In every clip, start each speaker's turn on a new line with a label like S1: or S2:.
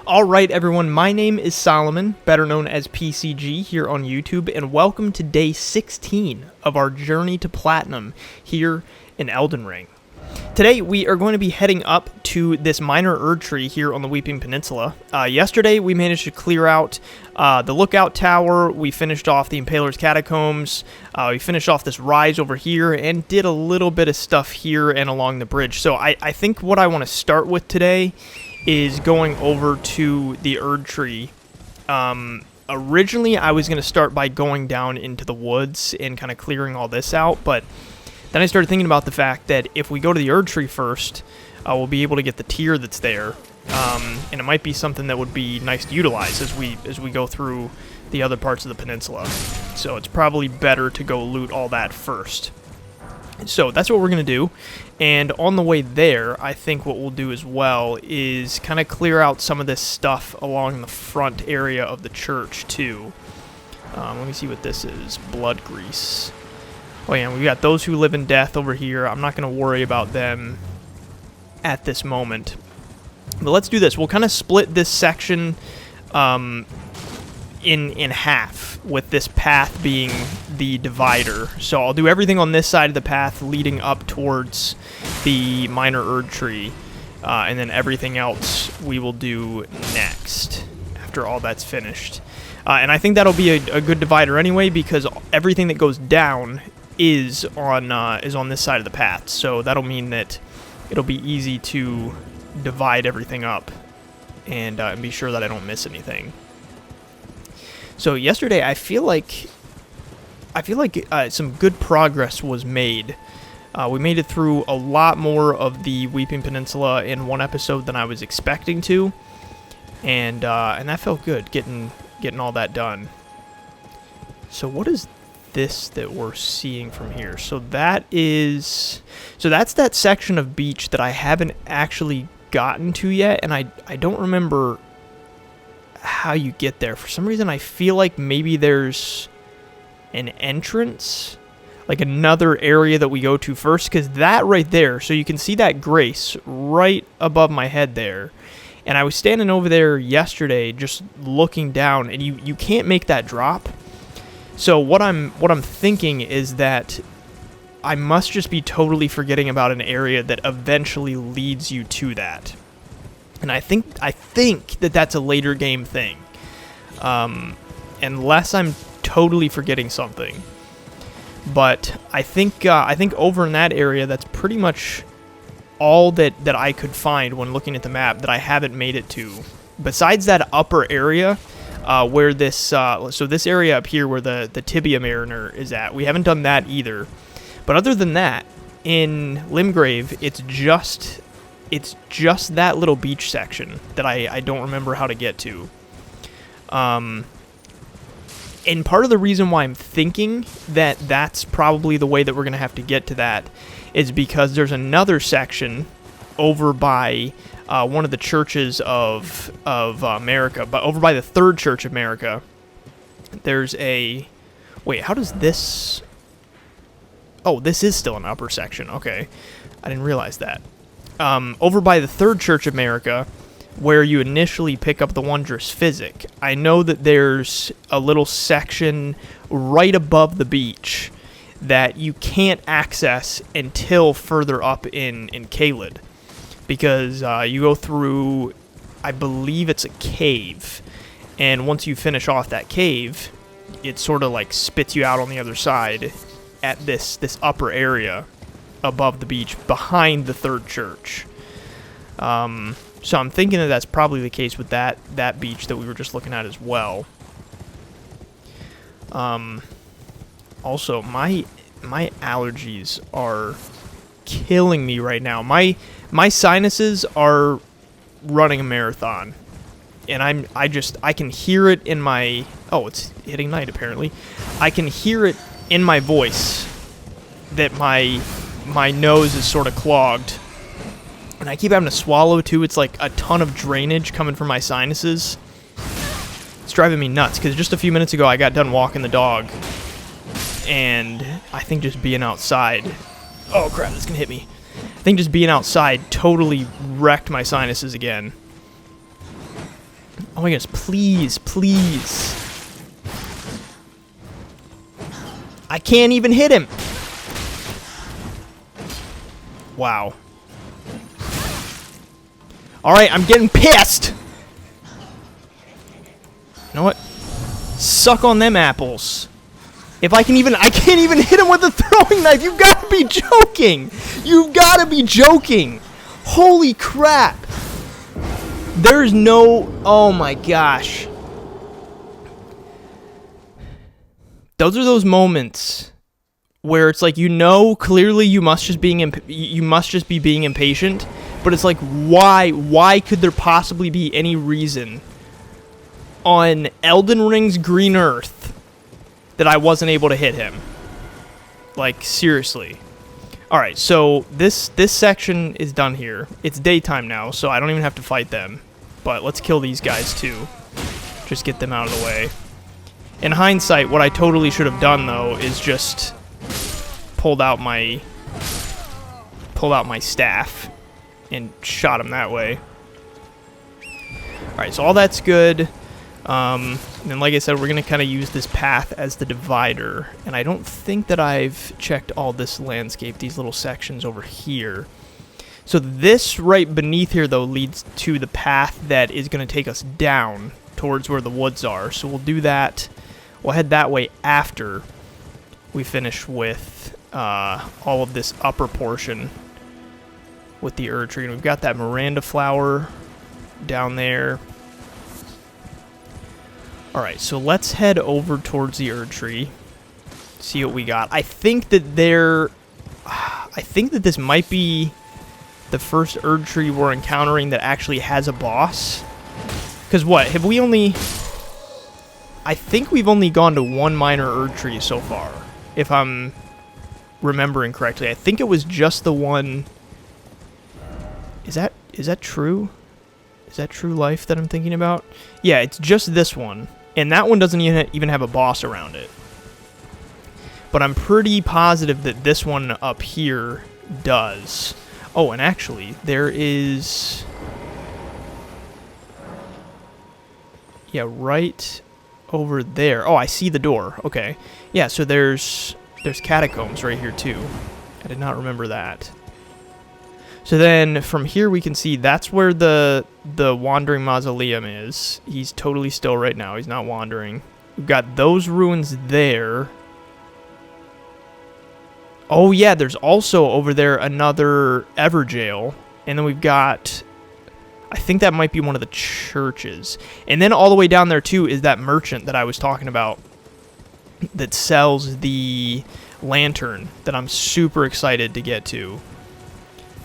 S1: Alright everyone, my name is Solomon, better known as PCG here on YouTube, and welcome to day 16 of our journey to Platinum here in Elden Ring. Today we are going to be heading up to this minor Erdtree here on the Weeping Peninsula. Yesterday we managed to clear out the lookout tower, we finished off the Impaler's Catacombs, we finished off this rise over here, and did a little bit of stuff here and along the bridge. So I think what I want to start with today is going over to the Erdtree. Originally I was going to start by going down into the woods and kind of clearing all this out, but then I started thinking about the fact that if we go to the Erdtree first, we'll be able to get the tier that's there, and it might be something that would be nice to utilize as we go through the other parts of the peninsula. So it's probably better to go loot all that first. So that's what we're going to do, and on the way there, I think what we'll do as well is kind of clear out some of this stuff along the front area of the church too. Let me see what this is. Blood grease. Oh yeah, we got those who live in death over here. I'm not going to worry about them at this moment. But let's do this. We'll kind of split this section in half, with this path being the divider. So I'll do everything on this side of the path leading up towards the minor Erdtree, and then everything else we will do next after all that's finished. And I think that'll be a good divider anyway, because everything that goes down is on this side of the path. So that'll mean that it'll be easy to divide everything up and be sure that I don't miss anything. So yesterday, I feel like some good progress was made. We made it through a lot more of the Weeping Peninsula in one episode than I was expecting to, and that felt good, getting all that done. So what is this that we're seeing from here? So that's that section of beach that I haven't actually gotten to yet, and I don't remember how you get there. For some reason I feel like maybe there's an entrance, like another area that we go to first, because that right there, so you can see that grace right above my head there, and I was standing over there yesterday just looking down, and you can't make that drop. So what I'm thinking is that I must just be totally forgetting about an area that eventually leads you to that. And I think that that's a later game thing, unless I'm totally forgetting something. But I think over in that area, that's pretty much all that I could find when looking at the map that I haven't made it to. Besides that upper area, where this so this area up here where the Tibia Mariner is at, we haven't done that either. But other than that, in Limgrave, it's just that little beach section that I don't remember how to get to. And part of the reason why I'm thinking that that's probably the way that we're going to have to get to that is because there's another section over by one of the churches of America, but over by the Third Church of America. There's a... Wait, how does this... Oh, this is still an upper section. Okay. I didn't realize that. Over by the Third Church of America, where you initially pick up the Wondrous Physic, I know that there's a little section right above the beach that you can't access until further up in Caelid, because you go through, I believe it's a cave, and once you finish off that cave, it sort of like spits you out on the other side at this upper area above the beach behind the Third Church. So I'm thinking that that's probably the case with that beach that we were just looking at as well. Also, my allergies are killing me right now. My sinuses are running a marathon, and I can hear it in my... Oh, it's hitting night apparently. I can hear it in my voice that my nose is sort of clogged, and I keep having to swallow too. It's like a ton of drainage coming from my sinuses. It's driving me nuts, because just a few minutes ago I got done walking the dog, and I think just being outside... Oh crap, this can hit me. I think just being outside totally wrecked my sinuses again. Oh my goodness, please, please. I can't even hit him. Wow. Alright, I'm getting pissed. You know what? Suck on them apples. If I can't even hit him with a throwing knife. You've got to be joking. You've got to be joking. Holy crap. There's no... Oh my gosh. Those are those moments where it's like, you know, clearly you must just be being impatient, but it's like, why could there possibly be any reason on Elden Ring's green earth that I wasn't able to hit him? Like, seriously. Alright, so this section is done here. It's daytime now, so I don't even have to fight them. But let's kill these guys too. Just get them out of the way. In hindsight, what I totally should have done, though, is just pulled out my staff and shot him that way. Alright, so all that's good. And then, like I said, we're going to kind of use this path as the divider. And I don't think that I've checked all this landscape, these little sections over here. So this right beneath here, though, leads to the path that is going to take us down towards where the woods are. So we'll do that. We'll head that way after we finish with all of this upper portion with the Erdtree. And we've got that Miranda flower down there. Alright, so let's head over towards the Erdtree. See what we got. I think that this might be the first Erdtree we're encountering that actually has a boss. Because what? Have we only... I think we've only gone to one minor Erdtree so far, if I'm remembering correctly. I think it was just the one... Is that true? Is that true life that I'm thinking about? Yeah, it's just this one. And that one doesn't even have a boss around it. But I'm pretty positive that this one up here does. Oh, and actually, there is... Yeah, right over there. Oh, I see the door. Okay. Yeah, so there's catacombs right here, too. I did not remember that. So then, from here we can see that's where the Wandering Mausoleum is. He's totally still right now. He's not wandering. We've got those ruins there. Oh, yeah, there's also over there another Everjail. And then we've got... I think that might be one of the churches. And then all the way down there, too, is that merchant that I was talking about that sells the lantern that I'm super excited to get to.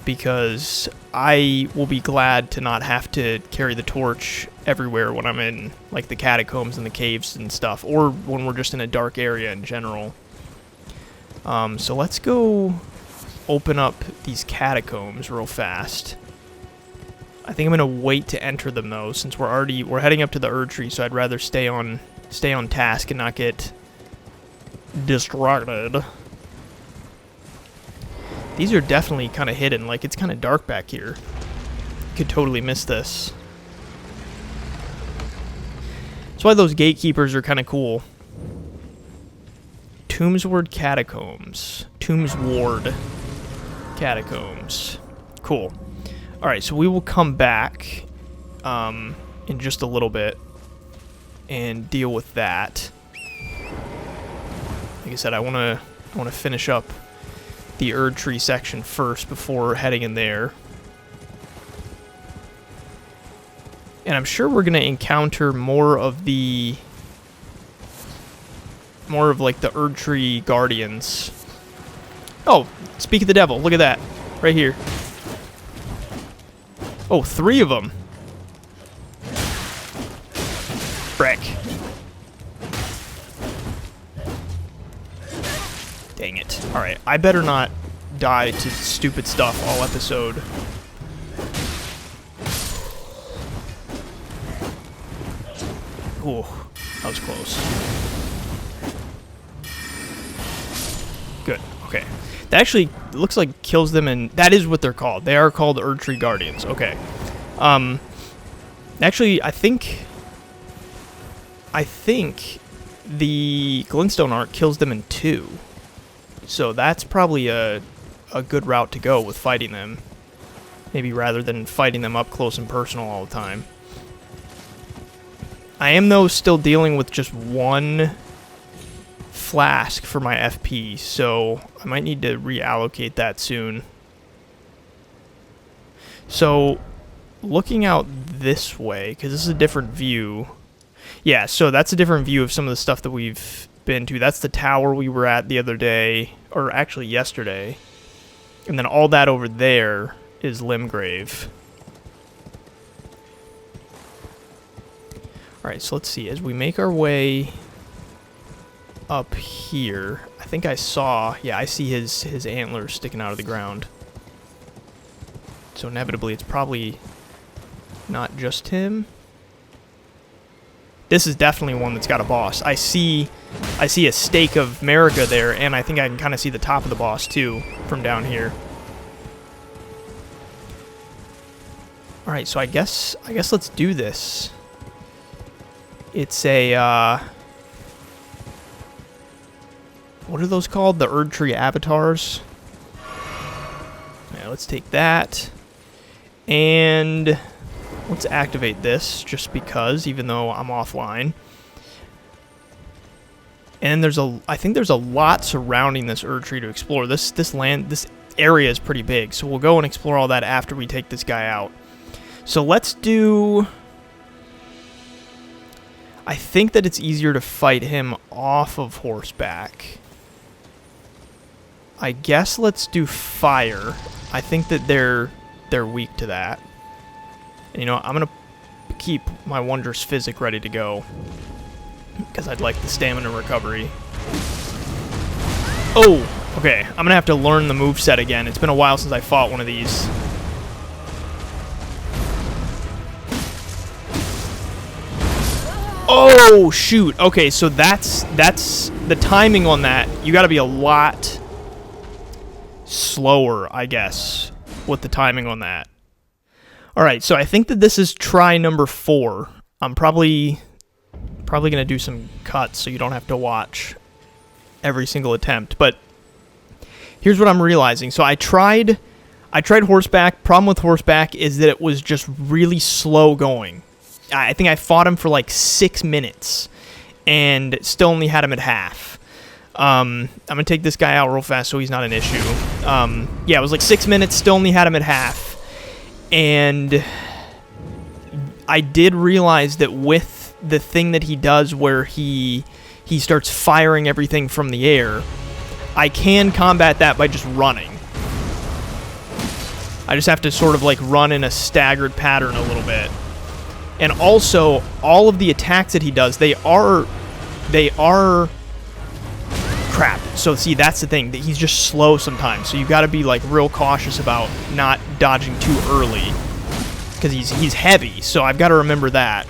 S1: Because I will be glad to not have to carry the torch everywhere when I'm in, like, the catacombs and the caves and stuff. Or when we're just in a dark area in general. So let's go open up these catacombs real fast. I think I'm gonna wait to enter them though, since we're heading up to the Erdtree, so I'd rather stay on task and not get distracted. These are definitely kind of hidden, like it's kind of dark back here. Could totally miss this. That's why those gatekeepers are kind of cool. Tombsward Catacombs. Tombsward Catacombs. Cool. Alright, so we will come back in just a little bit and deal with that. Like I said, I want to finish up the Erdtree section first before heading in there. And I'm sure we're going to encounter more of like the Erdtree Guardians. Oh, speak of the devil, look at that. Right here. Oh, 3 of them. Frick. Dang it. Alright, I better not die to stupid stuff all episode. Ooh, that was close. Good, okay. That actually looks like kills them, and that is what they're called. They are called Erdtree Guardians, okay. Actually, I think I think the glintstone art kills them in 2. So that's probably a good route to go with fighting them. Maybe rather than fighting them up close and personal all the time. I am, though, still dealing with just 1 flask for my FP, so I might need to reallocate that soon. So, looking out this way, because this is a different view. Yeah, so that's a different view of some of the stuff that we've been to. That's the tower we were at the other day, or actually yesterday. And then all that over there is Limgrave. Alright, so let's see. As we make our way up here, I think I saw... Yeah, I see his antlers sticking out of the ground. So inevitably, it's probably not just him. This is definitely one that's got a boss. I see a stake of Marika there, and I think I can kind of see the top of the boss, too, from down here. Alright, so I guess let's do this. It's a, what are those called? The Erdtree Avatars? Yeah, let's take that. And let's activate this, just because, even though I'm offline. And I think there's a lot surrounding this Erdtree to explore. This area is pretty big, so we'll go and explore all that after we take this guy out. So let's do... I think that it's easier to fight him off of horseback. I guess let's do fire. I think that they're weak to that. And, you know, I'm going to keep my Wondrous Physic ready to go, because I'd like the stamina recovery. Oh! Okay, I'm going to have to learn the moveset again. It's been a while since I fought one of these. Oh, shoot. Okay, so that's the timing on that. You got to be a lot slower, I guess, with the timing on that. All right, so I think that this is try number 4. I'm probably going to do some cuts so you don't have to watch every single attempt. But here's what I'm realizing. So I tried horseback. Problem with horseback is that it was just really slow going. I think I fought him for like 6 minutes and still only had him at half. I'm going to take this guy out real fast so he's not an issue. Yeah, it was like 6 minutes, still only had him at half. And I did realize that with the thing that he does where he starts firing everything from the air, I can combat that by just running. I just have to sort of like run in a staggered pattern a little bit. And also, all of the attacks that he does, they are crap. So see, that's the thing, that he's just slow sometimes. So you got to be like real cautious about not dodging too early, because he's heavy. So I've got to remember that.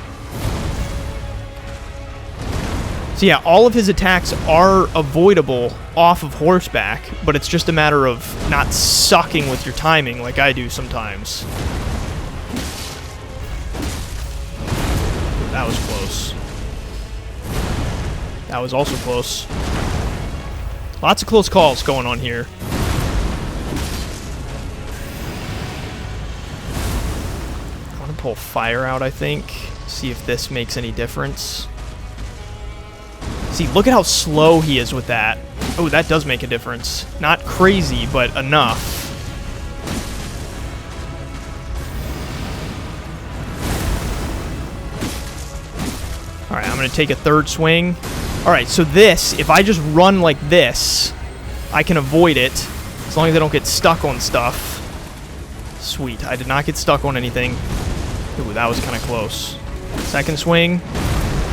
S1: So yeah, all of his attacks are avoidable off of horseback, but it's just a matter of not sucking with your timing like I do sometimes. That was close. That was also close. Lots of close calls going on here. I want to pull fire out, I think. See if this makes any difference. See, look at how slow he is with that. Oh, that does make a difference. Not crazy, but enough. Alright, I'm going to take a third swing. Alright, so this, if I just run like this, I can avoid it, as long as I don't get stuck on stuff. Sweet, I did not get stuck on anything. Ooh, that was kind of close. Second swing.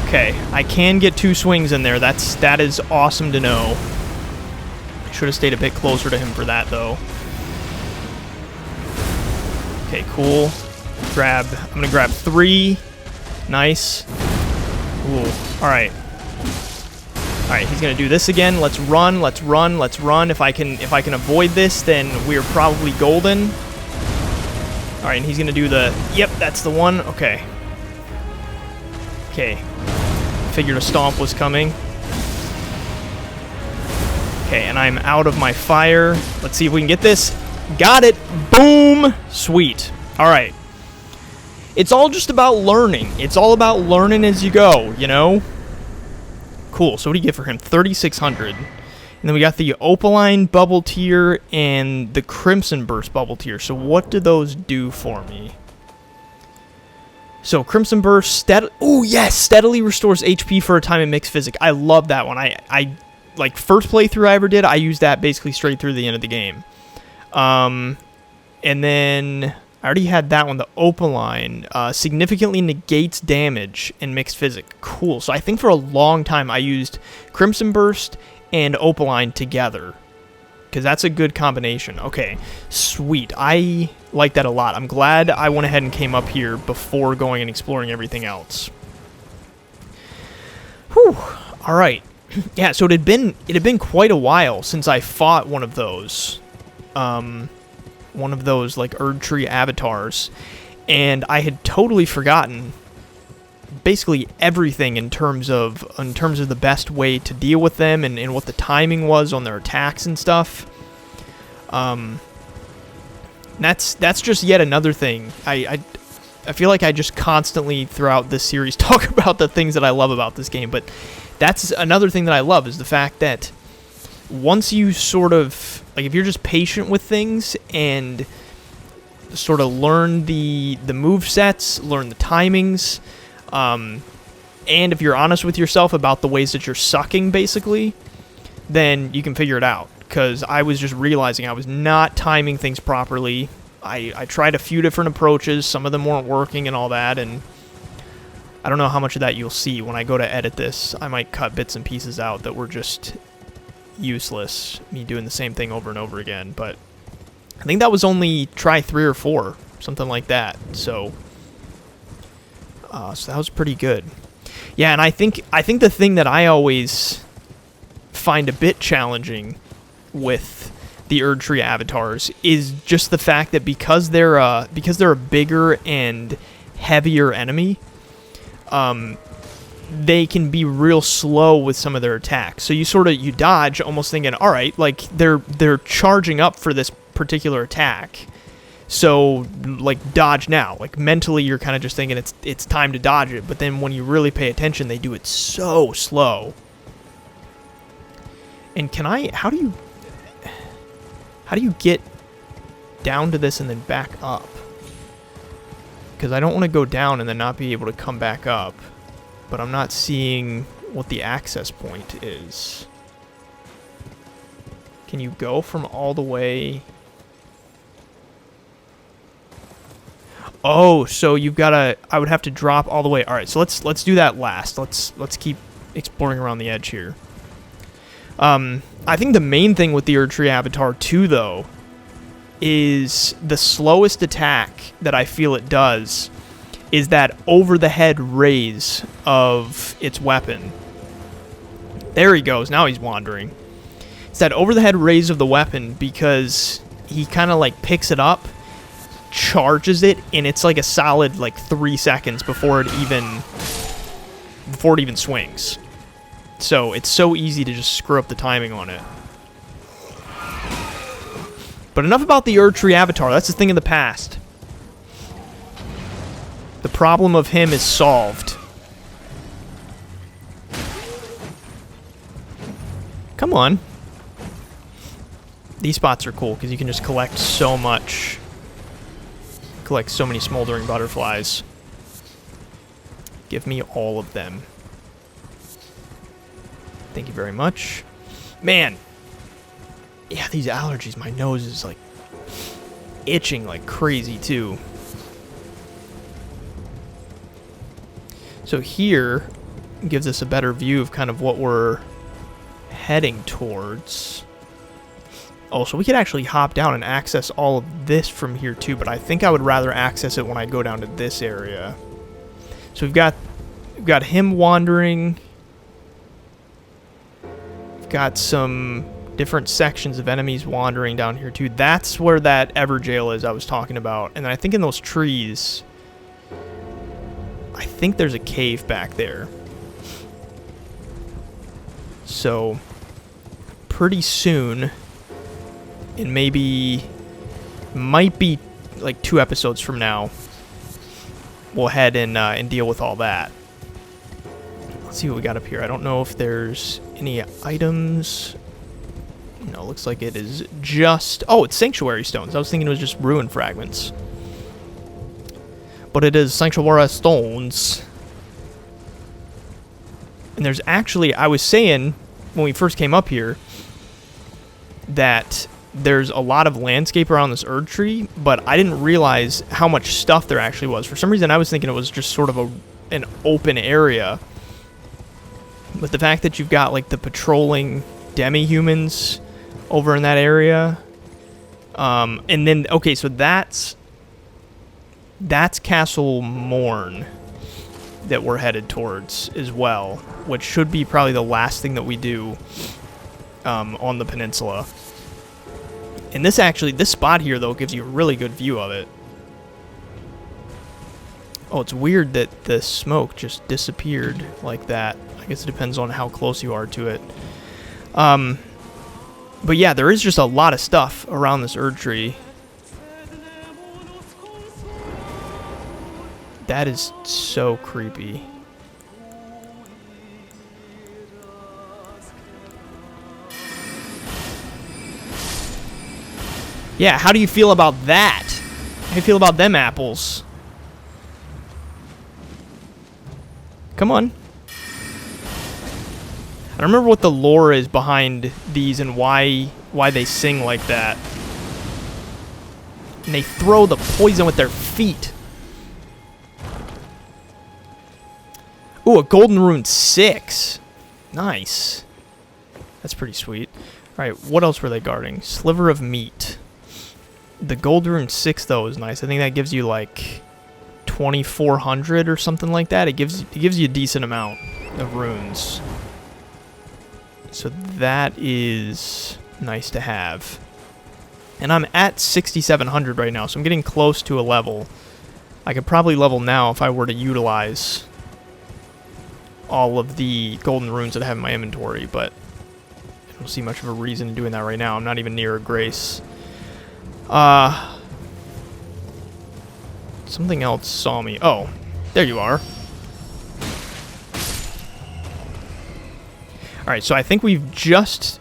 S1: Okay, I can get 2 swings in there. That is awesome to know. I should have stayed a bit closer to him for that, though. Okay, cool. I'm going to grab 3. Nice. Ooh, alright. Alright, he's gonna do this again. Let's run, let's run, let's run. If I can avoid this, then we're probably golden. Alright, and he's gonna do the... Yep, that's the one. Okay. Okay. Figured a stomp was coming. Okay, and I'm out of my fire. Let's see if we can get this. Got it. Boom. Sweet. All right. It's all just about learning. It's all about learning as you go, you know? Cool. So what do you get for him? 3,600. And then we got the Opaline bubble tier and the Crimson Burst bubble tier. So what do those do for me? So Crimson Burst, steadily restores HP for a time in mixed physic. I love that one. I like first playthrough I ever did, I used that basically straight through the end of the game. And then I already had that one, the Opaline, significantly negates damage in mixed physic. Cool. So I think for a long time I used Crimson Burst and Opaline together, because that's a good combination. Okay, sweet. I like that a lot. I'm glad I went ahead and came up here before going and exploring everything else. Whew. All right. Yeah, so it had been quite a while since I fought one of those like Erdtree Avatars, and I had totally forgotten basically everything in terms of the best way to deal with them and what the timing was on their attacks and stuff. That's just yet another thing. I feel like I just constantly throughout this series talk about the things that I love about this game, but that's another thing that I love, is the fact that once you sort of, like, if you're just patient with things and sort of learn the move sets, learn the timings, and if you're honest with yourself about the ways that you're sucking, basically, then you can figure it out. Because I was just realizing I was not timing things properly. I tried a few different approaches, some of them weren't working and all that, and I don't know how much of that you'll see when I go to edit this. I might cut bits and pieces out that were just useless, me doing the same thing over and over again, but I think that was only try 3 or 4, something like that, so that was pretty good. Yeah, and I think the thing that I always find a bit challenging with the Erdtree Avatars is just the fact that because they're a bigger and heavier enemy, they can be real slow with some of their attacks. So you dodge, almost thinking, all right, like they're charging up for this particular attack, so like dodge now. Like mentally, you're kind of just thinking it's time to dodge it. But then when you really pay attention, they do it so slow. And how do you get down to this and then back up? Because I don't want to go down and then not be able to come back up. But I'm not seeing what the access point is. Can you go from all the way? Oh, so you've got to... I would have to drop all the way. All right, so let's do that last. Let's keep exploring around the edge here. I think the main thing with the Erdtree Avatar 2, though, is the slowest attack that I feel it does is that over-the-head raise of its weapon. There he goes. Now he's wandering. It's that over-the-head raise of the weapon because he kind of, like, picks it up, charges it, and it's like a solid, like, 3 seconds before it even swings. So it's so easy to just screw up the timing on it. But enough about the Erdtree Avatar. That's a thing of the past. The problem of him is solved. Come on. These spots are cool because you can just collect so much. Collect so many smoldering butterflies. Give me all of them. Thank you very much. Man. Yeah, these allergies. My nose is like itching like crazy too. So here gives us a better view of kind of what we're heading towards. Oh, so we could actually hop down and access all of this from here too, but I think I would rather access it when I go down to this area. So we've got him wandering. We've got some different sections of enemies wandering down here too. That's where that Everjail is I was talking about. And I think in those trees, I think there's a cave back there. So pretty soon, and might be like 2 episodes from now, we'll head and deal with all that. Let's see what we got up here. I don't know if there's any items. No, looks like it is just... Oh, it's sanctuary stones. I was thinking it was just ruin fragments. But it is sanctuary stones. And there's actually... I was saying, when we first came up here, that there's a lot of landscape around this Erdtree, but I didn't realize how much stuff there actually was. For some reason, I was thinking it was just sort of an open area. But the fact that you've got, like, the patrolling demi-humans over in that area. And then, okay, so that's Castle Morn that we're headed towards as well, which should be probably the last thing that we do on the peninsula. And this spot here, though, gives you a really good view of it. Oh, it's weird that the smoke just disappeared like that. I guess it depends on how close you are to it. But yeah, there is just a lot of stuff around this Erdtree. That is so creepy. Yeah, how do you feel about that? How do you feel about them apples? Come on. I don't remember what the lore is behind these and why they sing like that. And they throw the poison with their feet. Ooh, a golden rune 6. Nice. That's pretty sweet. Alright, what else were they guarding? Sliver of meat. The gold rune 6, though, is nice. I think that gives you, like, 2,400 or something like that. It gives you a decent amount of runes. So that is nice to have. And I'm at 6,700 right now, so I'm getting close to a level. I could probably level now if I were to utilize all of the golden runes that I have in my inventory, but I don't see much of a reason in doing that right now. I'm not even near a grace. Something else saw me. Oh, there you are. Alright, so I think we've just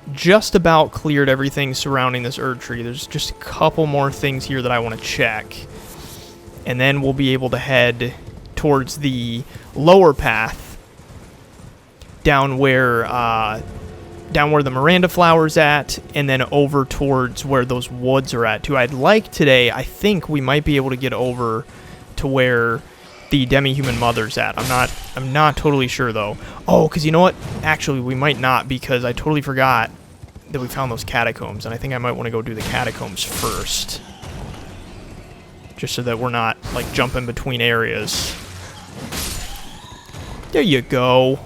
S1: about cleared everything surrounding this Erdtree. There's just a couple more things here that I want to check. And then we'll be able to head towards the lower path down where the Miranda flower's at, and then over towards where those woods are at too. I'd like today, I think we might be able to get over to where the demi-human mother's at. I'm not totally sure though. Oh, because you know what? Actually, we might not, because I totally forgot that we found those catacombs, and I think I might want to go do the catacombs first. Just so that we're not, like, jumping between areas. There you go.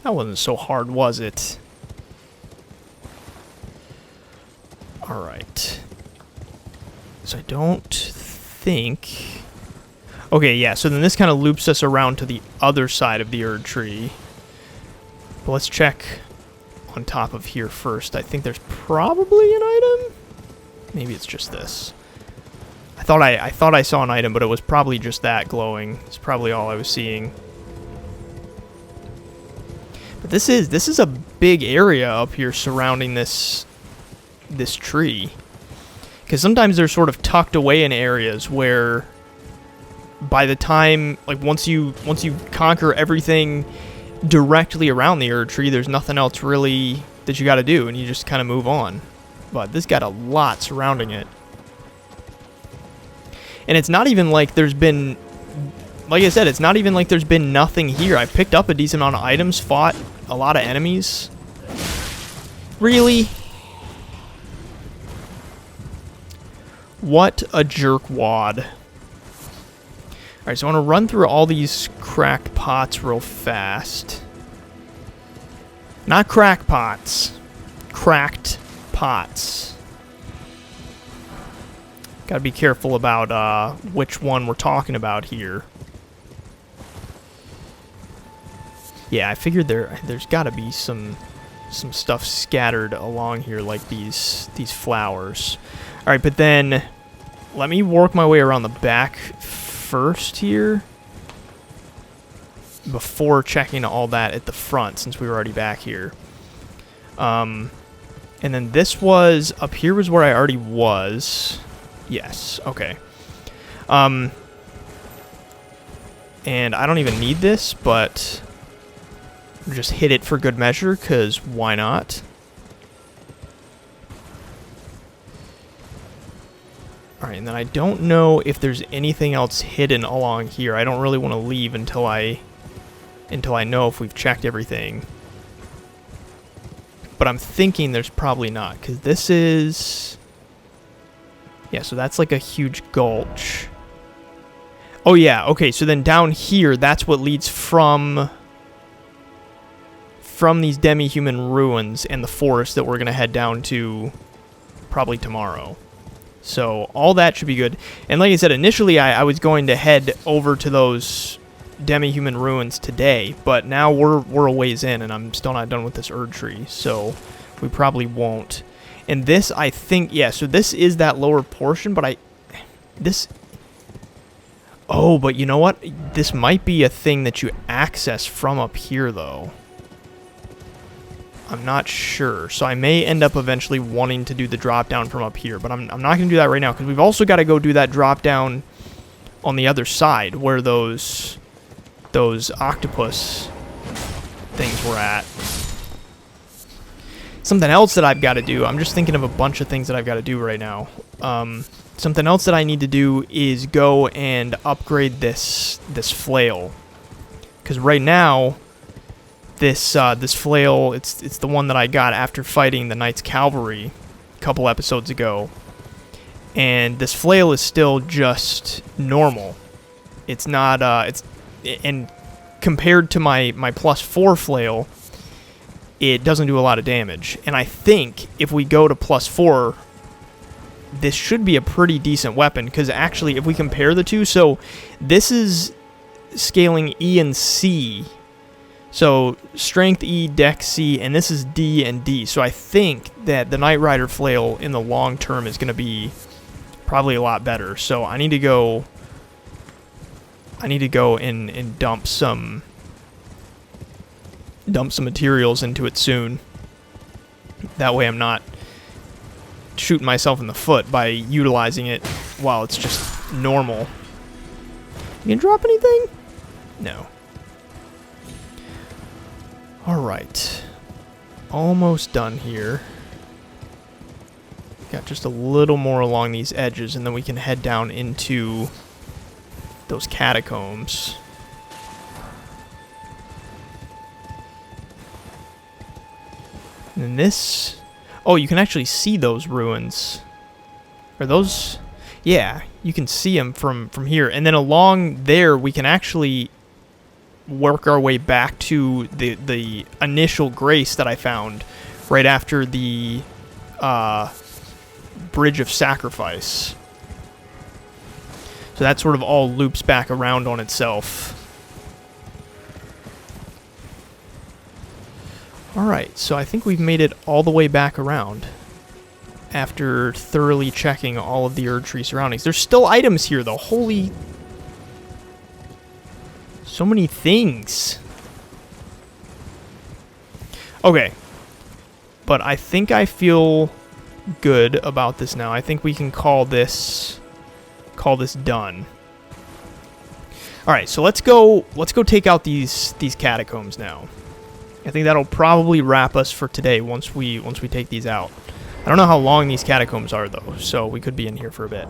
S1: That wasn't so hard, was it? Alright. So I don't think... Okay, yeah, so then this kind of loops us around to the other side of the Erdtree. But let's check on top of here first. I think there's probably an item? Maybe it's just this. I thought I saw an item, but it was probably just that glowing. It's probably all I was seeing. But this is a big area up here surrounding this tree. Because sometimes they're sort of tucked away in areas where by the time, like, once you conquer everything directly around the Erdtree, there's nothing else really that you got to do, and you just kind of move on. But this got a lot surrounding it. And it's not even like there's been, like I said, it's not even like there's been nothing here. I picked up a decent amount of items, fought a lot of enemies. Really? What a jerkwad. Alright, so I want to run through all these cracked pots real fast. Not crackpots. Cracked pots. Gotta be careful about which one we're talking about here. Yeah, I figured there's got to be some stuff scattered along here, like these flowers. All right, but then let me work my way around the back first here before checking all that at the front, since we were already back here. And then this was up here was where I already was. Yes. Okay. And I don't even need this, but just hit it for good measure, because why not? Alright, and then I don't know if there's anything else hidden along here. I don't really want to leave until I know if we've checked everything. But I'm thinking there's probably not, because this is... Yeah, so that's like a huge gulch. Oh yeah, okay, so then down here, that's what leads from these demi-human ruins and the forest that we're going to head down to probably tomorrow. So all that should be good. And like I said, initially I was going to head over to those demi-human ruins today, but now we're a ways in, and I'm still not done with this Erdtree, so we probably won't. And this, I think, yeah, so this is that lower portion, but oh, but you know what? This might be a thing that you access from up here, though. I'm not sure, so I may end up eventually wanting to do the drop down from up here, but I'm not going to do that right now, because we've also got to go do that drop down on the other side, where those octopus things were at. Something else that I've got to do, I'm just thinking of a bunch of things that I've got to do right now. Something else that I need to do is go and upgrade this flail, because right now this flail, it's the one that I got after fighting the Knights Cavalry a couple episodes ago, and this flail is still just normal. It's not and compared to my +4 flail, it doesn't do a lot of damage. And I think if we go to +4, this should be a pretty decent weapon, because actually if we compare the two, so this is scaling E and C. So strength E, dex C, and this is D and D. So I think that the Knight Rider flail in the long term is going to be probably a lot better. So I need to go and dump some materials into it soon. That way I'm not shooting myself in the foot by utilizing it while it's just normal. You gonna drop anything? No. Alright. Almost done here. Got just a little more along these edges, and then we can head down into those catacombs. And then this... Oh, you can actually see those ruins. Are those... Yeah, you can see them from here. And then along there, we can actually work our way back to the initial grace that I found right after the Bridge of Sacrifice. So that sort of all loops back around on itself. Alright, so I think we've made it all the way back around after thoroughly checking all of the Erdtree surroundings. There's still items here, though. Holy... So many things. Okay. But I think I feel good about this now. I think we can call this done. Alright, so let's go take out these catacombs now. I think that'll probably wrap us for today once we take these out. I don't know how long these catacombs are, though, so we could be in here for a bit.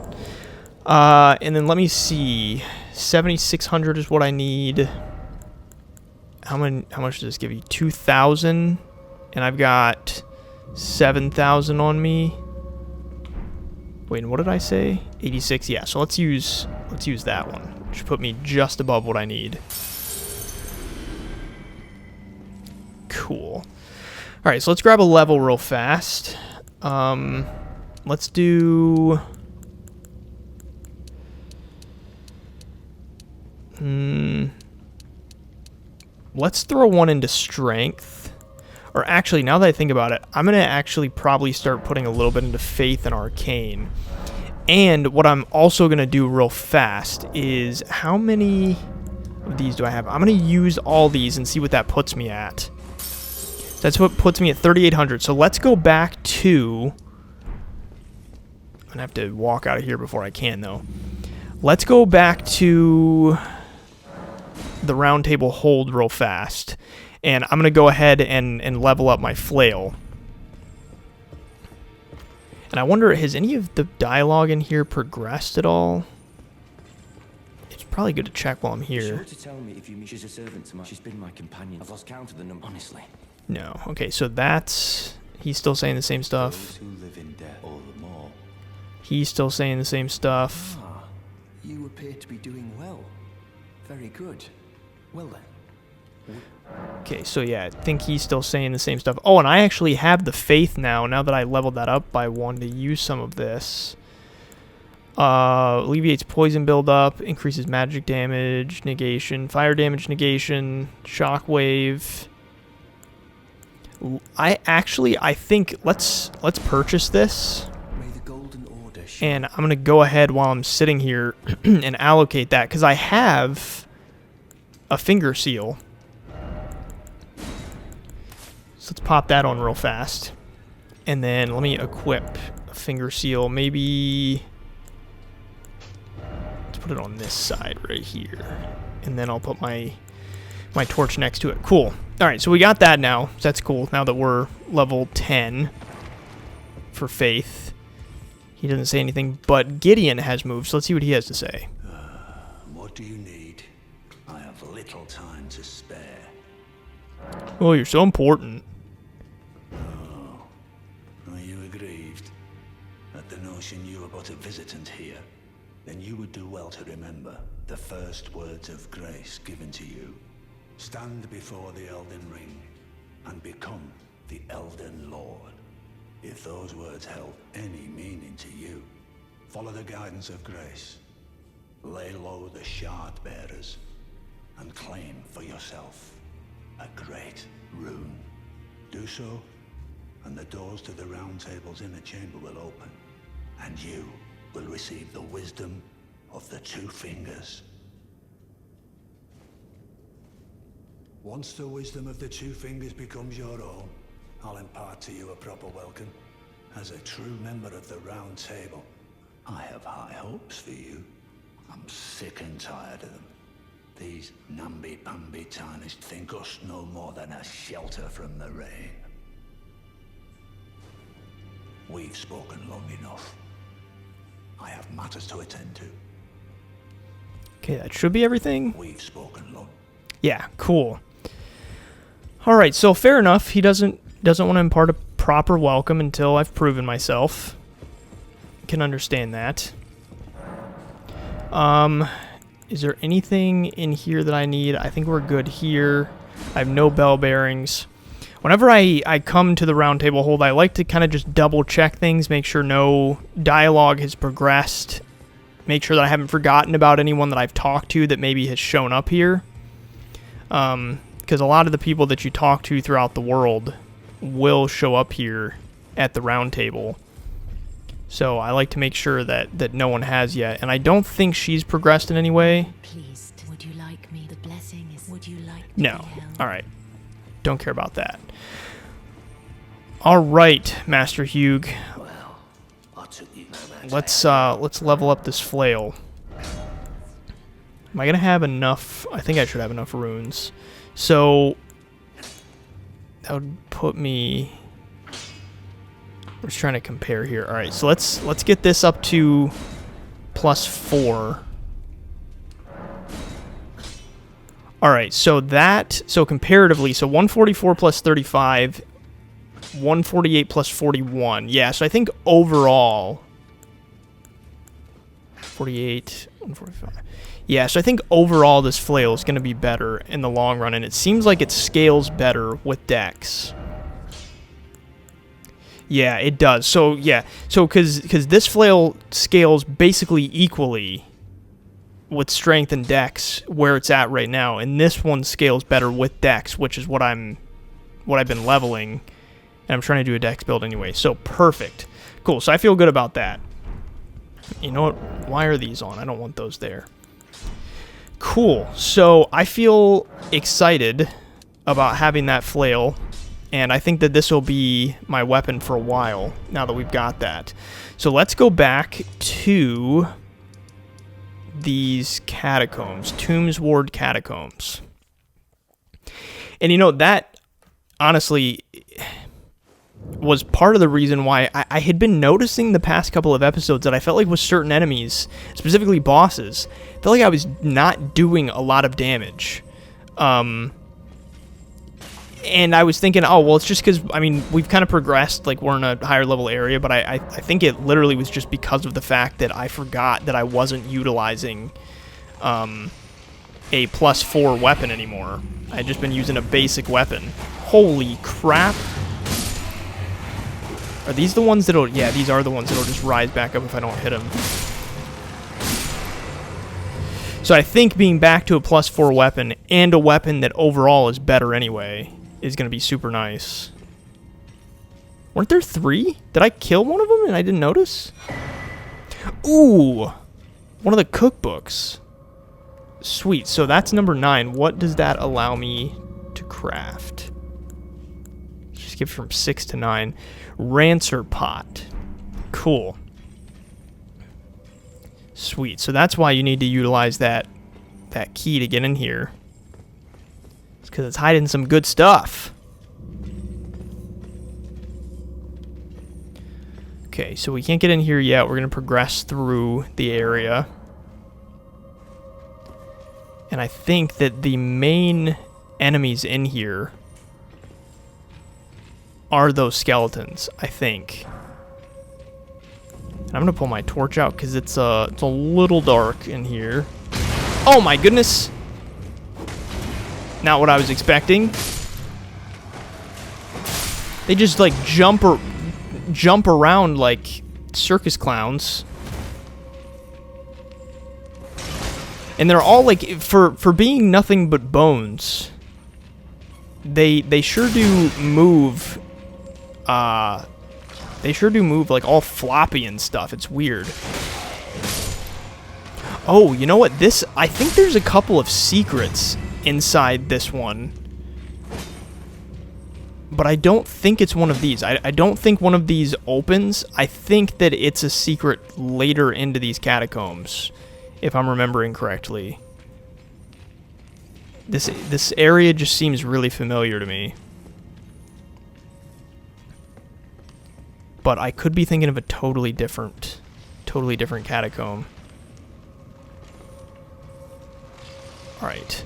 S1: And then let me see. 7,600 is what I need. How much does this give you? 2,000, and I've got 7,000 on me. Wait, what did I say? 86. Yeah. So let's use that one, which put me just above what I need. Cool. All right, so let's grab a level real fast. Let's do... Let's throw one into strength. Or actually, now that I think about it, I'm going to actually probably start putting a little bit into faith and arcane. And what I'm also going to do real fast is, how many of these do I have? I'm going to use all these and see what that puts me at. That's what puts me at 3,800. So let's go back to... I'm going to have to walk out of here before I can, though. Let's go back to the Roundtable hold real fast. And I'm going to go ahead and level up my flail. And I wonder, has any of the dialogue in here progressed at all? It's probably good to check while I'm here.
S2: Sure to tell me if you she's a servant to she's been my companion. I've lost count of the number, honestly.
S1: No. Okay, so that's... He's still saying the same stuff.
S2: Those who live in death all the more.
S1: He's still saying the same stuff.
S2: Ah, you appear to be doing well. Very good. Well then.
S1: Okay, so yeah, I think he's still saying the same stuff. Oh, and I actually have the faith now that I leveled that up by 1 to use some of this. Alleviates poison buildup, increases magic damage, negation, fire damage negation, shockwave. I think let's purchase this.
S2: May the golden order
S1: and I'm going to go ahead while I'm sitting here and allocate that, because I have a finger seal. So let's pop that on real fast. And then let me equip a finger seal. Maybe let's put it on this side right here. And then I'll put my torch next to it. Cool. Alright, so we got that now. So that's cool. Now that we're level 10 for faith. He doesn't say anything, but Gideon has moved. So let's see what he has to say.
S3: What do you need? I have little time to spare.
S1: Oh, you're so important.
S3: Are you aggrieved at the notion you are but a visitant here? Then you would do well to remember the first words of grace given to you. Stand before the Elden Ring and become the Elden Lord. If those words held any meaning to you, follow the guidance of grace. Lay low the shard bearers and claim for yourself a great rune. Do so, and the doors to the Roundtable's inner chamber will open, and you will receive the wisdom of the Two Fingers. Once the wisdom of the Two Fingers becomes your own, I'll impart to you a proper welcome. As a true member of the Round Table, I have high hopes for you. I'm sick and tired of them. These namby-pamby tarnished think us no more than a shelter from the rain. We've spoken long enough. I have matters to attend to.
S1: Okay, that should be everything.
S3: We've spoken long.
S1: Yeah, cool. All right, so fair enough. He doesn't want to impart a proper welcome until I've proven myself. Can understand that. Is there anything in here that I need? I think we're good here. I have no bell bearings. Whenever I come to the Roundtable hold, I like to kind of just double check things, make sure no dialogue has progressed, make sure that I haven't forgotten about anyone that I've talked to that maybe has shown up here. Because a lot of the people that you talk to throughout the world will show up here at the Roundtable. So I like to make sure that no one has yet. And I don't think she's progressed in any way.
S4: Pleased. Would you like me? The blessing is. Would you like to
S1: No.
S4: be held?
S1: All right. Don't care about that. All right, Master Hugh.
S3: Well, I took you no matter.
S1: Let's level up this flail. Am I gonna have enough? I think I should have enough runes. So that would put me. I'm just trying to compare here. All right, so let's get this up to +4. All right, so comparatively, so 144 plus 35, 148 plus 41. Yeah, so I think overall 48, 145. Yeah, so I think overall this flail is going to be better in the long run, and it seems like it scales better with dex. Yeah, it does. So, yeah. So, because this flail scales basically equally with strength and dex where it's at right now, and this one scales better with dex, which is what I've been leveling, and I'm trying to do a dex build anyway. So perfect. Cool. So I feel good about that. You know what? Why are these on? I don't want those there. Cool. So I feel excited about having that flail, and I think that this will be my weapon for a while now that we've got that. So let's go back to these catacombs, Tombsward Catacombs. And you know, that honestly was part of the reason why I had been noticing the past couple of episodes that I felt like with certain enemies, specifically bosses, I felt like I was not doing a lot of damage. And I was thinking, oh, well, it's just because, I mean, we've kind of progressed, like, we're in a higher level area, but I think it literally was just because of the fact that I forgot that I wasn't utilizing a +4 weapon anymore. I had just been using a basic weapon. Holy crap. Are these the ones that'll... Yeah, these are the ones that'll just rise back up if I don't hit them. So I think being back to a +4 weapon, and a weapon that overall is better anyway, is going to be super nice. Weren't there 3? Did I kill one of them and I didn't notice? Ooh! One of the cookbooks. Sweet. So that's number 9. What does that allow me to craft? Just give from 6 to 9. Rancer pot. Cool. Sweet. So that's why you need to utilize that key to get in here. Because it's hiding some good stuff. Okay, so we can't get in here yet. We're going to progress through the area. And I think that the main enemies in here are those skeletons, I think. And I'm going to pull my torch out because it's a little dark in here. Oh my goodness! Not what I was expecting. They just like jump around like circus clowns. And they're all like, for being nothing but bones, they sure do move. They sure do move like all floppy and stuff. It's weird. Oh, you know what? I think there's a couple of secrets inside this one, but I don't think it's one of these. I don't think one of these opens. I think that it's a secret later into these catacombs, if I'm remembering correctly. This area just seems really familiar to me, but I could be thinking of a totally different catacomb. All right.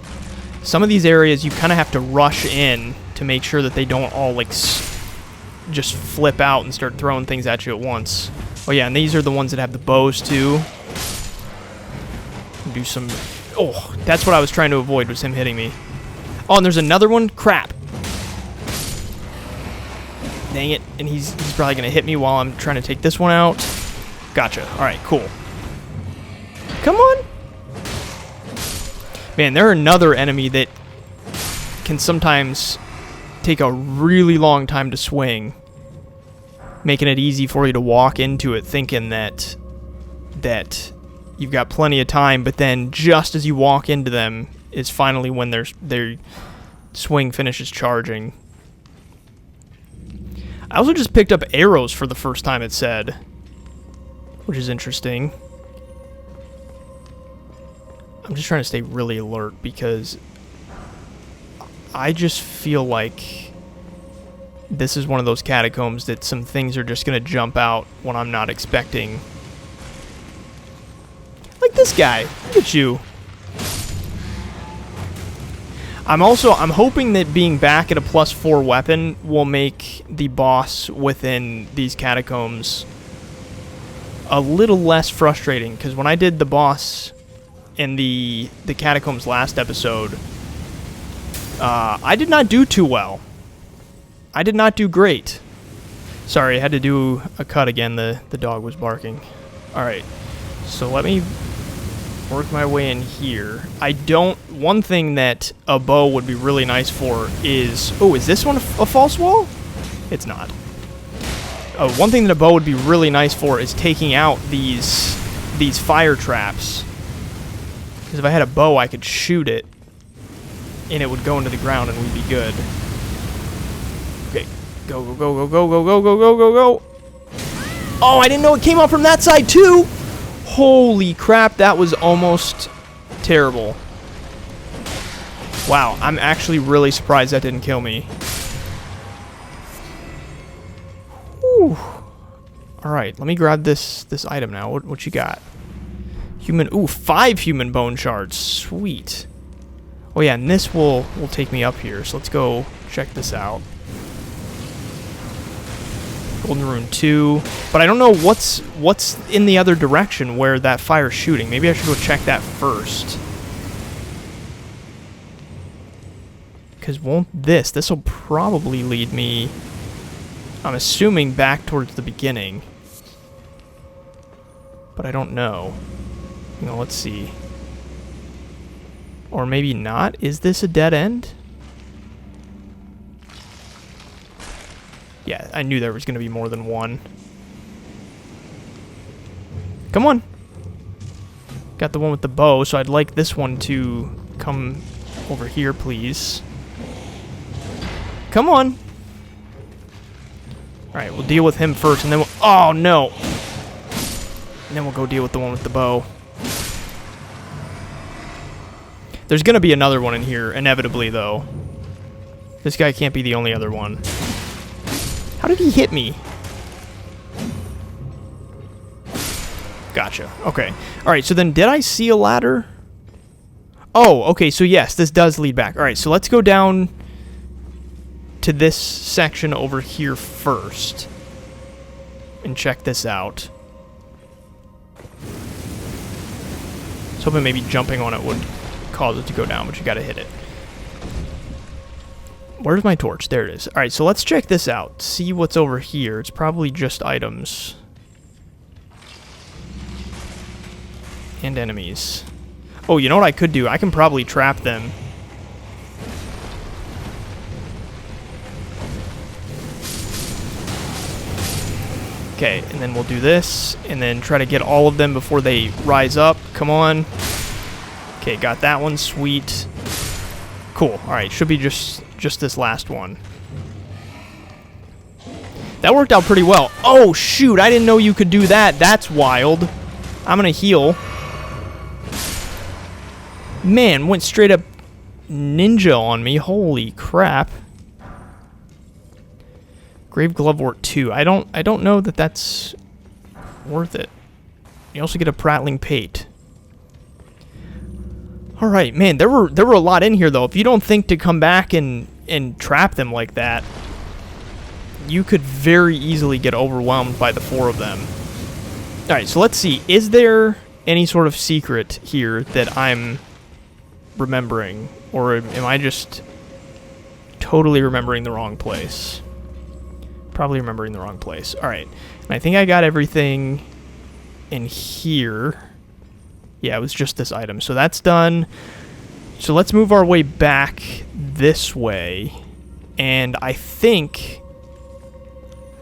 S1: Some of these areas you kind of have to rush in to make sure that they don't all like just flip out and start throwing things at you at once. Oh yeah, and these are the ones that have the bows too. Do some... Oh, that's what I was trying to avoid, was him hitting me. Oh, and there's another one? Crap. Dang it. And he's probably going to hit me while I'm trying to take this one out. Gotcha. All right, cool. Come on. Man, they're another enemy that can sometimes take a really long time to swing, making it easy for you to walk into it thinking that you've got plenty of time, but then just as you walk into them is finally when their swing finishes charging. I also just picked up arrows for the first time, it said, which is interesting. I'm just trying to stay really alert because I just feel like this is one of those catacombs that some things are just going to jump out when I'm not expecting. Like this guy. Look at you. I'm hoping that being back at a +4 weapon will make the boss within these catacombs a little less frustrating, because when I did the boss in the catacombs last episode, I did not do too well. I did not do great. Sorry, I had to do a cut again. The dog was barking. Alright, so let me work my way in here. One thing that a bow would be really nice for is... Oh, is this one a false wall? It's not. One thing that a bow would be really nice for is taking out these fire traps. Because if I had a bow, I could shoot it, and it would go into the ground, and we'd be good. Okay, go, go, go, go, go, go, go, go, go, go. Oh, I didn't know it came up from that side, too! Holy crap, that was almost terrible. Wow, I'm actually really surprised that didn't kill me. Whew. Alright, let me grab this item now. What you got? Human... Ooh, 5 human bone shards. Sweet. Oh yeah, and this will take me up here, so let's go check this out. Golden Rune 2. But I don't know what's in the other direction where that fire's shooting. Maybe I should go check that first. Because this will probably lead me, I'm assuming, back towards the beginning. But I don't know. You know, let's see. Or maybe not. Is this a dead end? Yeah, I knew there was going to be more than one. Come on. Got the one with the bow, so I'd like this one to come over here, please. Come on. Alright, we'll deal with him first, and then we'll... Oh, no! And then we'll go deal with the one with the bow. There's going to be another one in here, inevitably, though. This guy can't be the only other one. How did he hit me? Gotcha. Okay. Alright, so then did I see a ladder? Oh, okay, so yes, this does lead back. Alright, so let's go down to this section over here first. And check this out. I was hoping maybe jumping on it would cause it to go down, but you gotta hit it. Where's my torch? There it is. Alright, so let's check this out. See what's over here. It's probably just items. And enemies. Oh, you know what I could do? I can probably trap them. Okay, and then we'll do this, and then try to get all of them before they rise up. Come on. Okay, got that one. Sweet. Cool. Alright, should be just this last one. That worked out pretty well. Oh, shoot. I didn't know you could do that. That's wild. I'm gonna heal. Man, went straight up ninja on me. Holy crap. Grave Glovewort 2. I don't know that that's worth it. You also get a prattling pate. Alright, man, there were a lot in here, though. If you don't think to come back and trap them like that, you could very easily get overwhelmed by the 4 of them. Alright, so let's see. Is there any sort of secret here that I'm remembering? Or am I just totally remembering the wrong place? Probably remembering the wrong place. Alright, and I think I got everything in here. Yeah, it was just this item. So that's done. So let's move our way back this way. And I think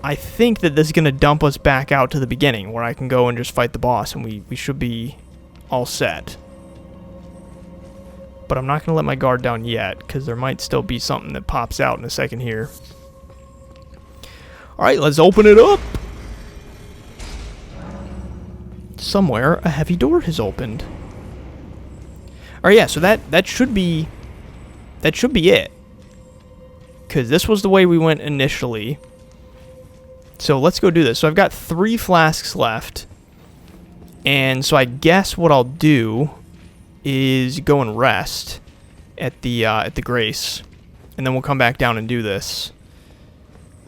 S1: that this is going to dump us back out to the beginning, where I can go and just fight the boss, and we should be all set. But I'm not going to let my guard down yet, because there might still be something that pops out in a second here. Alright, let's open it up! Somewhere a heavy door has opened. Alright, yeah, so that should be it. Because this was the way we went initially. So let's go do this. So I've got 3 flasks left. And so I guess what I'll do is go and rest at the Grace. And then we'll come back down and do this.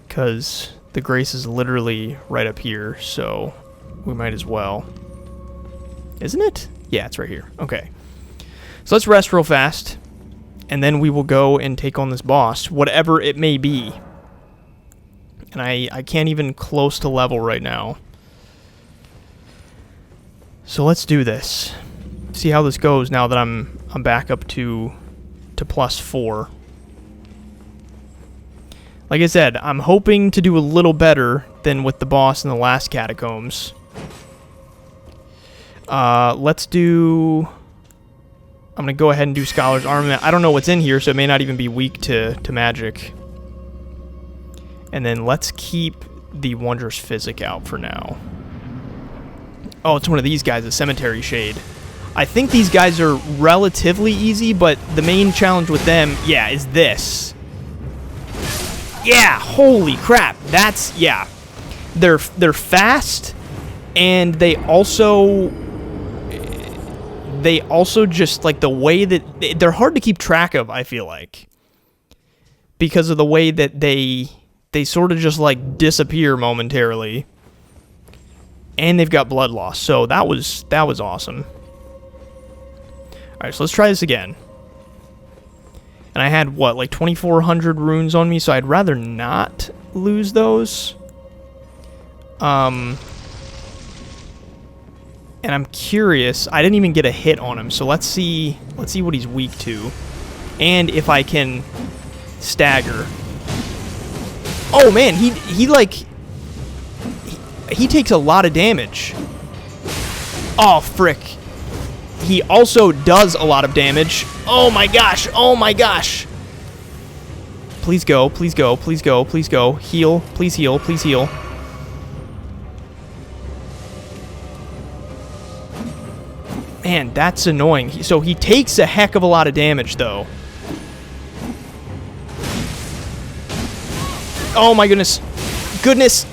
S1: Because the Grace is literally right up here, so we might as well. Isn't it? Yeah, it's right here. Okay. So let's rest real fast, and then we will go and take on this boss, whatever it may be. And I can't even close to level right now. So let's do this. see how this goes now that I'm back up to +4. Like I said, I'm hoping to do a little better than with the boss in the last Catacombs. Let's do... I'm going to go ahead and do Scholar's Armament. I don't know what's in here, so it may not even be weak to magic. And then let's keep the Wondrous Physic out for now. Oh, it's one of these guys, the Cemetery Shade. I think these guys are relatively easy, but the main challenge with them, yeah, is this. Yeah, holy crap. That's, yeah. They're fast, and they also just, like, the way that... They're hard to keep track of, I feel like. Because of the way that they sort of just, like, disappear momentarily. And they've got blood loss, so that was awesome. Alright, so let's try this again. And I had, what, like 2,400 runes on me, so I'd rather not lose those. And I'm curious, I didn't even get a hit on him, so let's see what he's weak to. And if I can stagger. Oh man, he takes a lot of damage. Oh, frick. He also does a lot of damage. Oh my gosh, oh my gosh. Please go, please go, please go, please go. Heal, please heal, please heal. Man, that's annoying. So he takes a heck of a lot of damage, though. Oh my goodness. Goodness.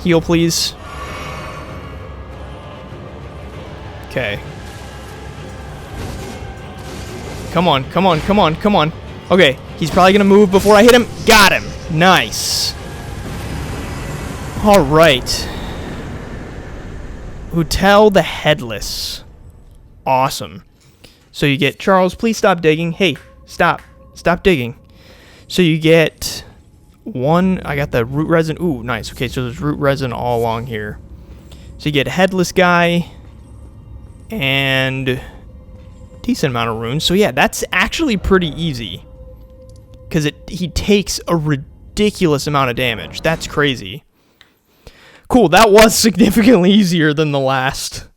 S1: Heal, please. Okay. Come on, come on, come on, come on. Okay, he's probably gonna move before I hit him. Got him. Nice. Alright. Hotel the Headless. Awesome. So you get, Charles, please stop digging. Hey, stop. Stop digging. So you get one, I got the root resin. Ooh, nice. Okay, so there's root resin all along here. So you get Headless Guy and decent amount of runes. So yeah, that's actually pretty easy. Because he takes a ridiculous amount of damage. That's crazy. Cool, that was significantly easier than the last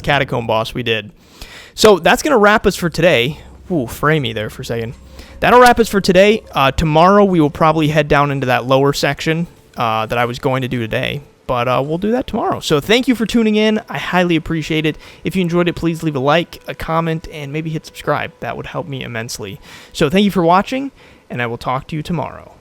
S1: Catacomb boss we did. So that's going to wrap us for today. Ooh, frame me there for a second. That'll wrap us for today. Tomorrow we will probably head down into that lower section that I was going to do today. But we'll do that tomorrow. So thank you for tuning in. I highly appreciate it. If you enjoyed it, please leave a like, a comment, and maybe hit subscribe. That would help me immensely. So thank you for watching, and I will talk to you tomorrow.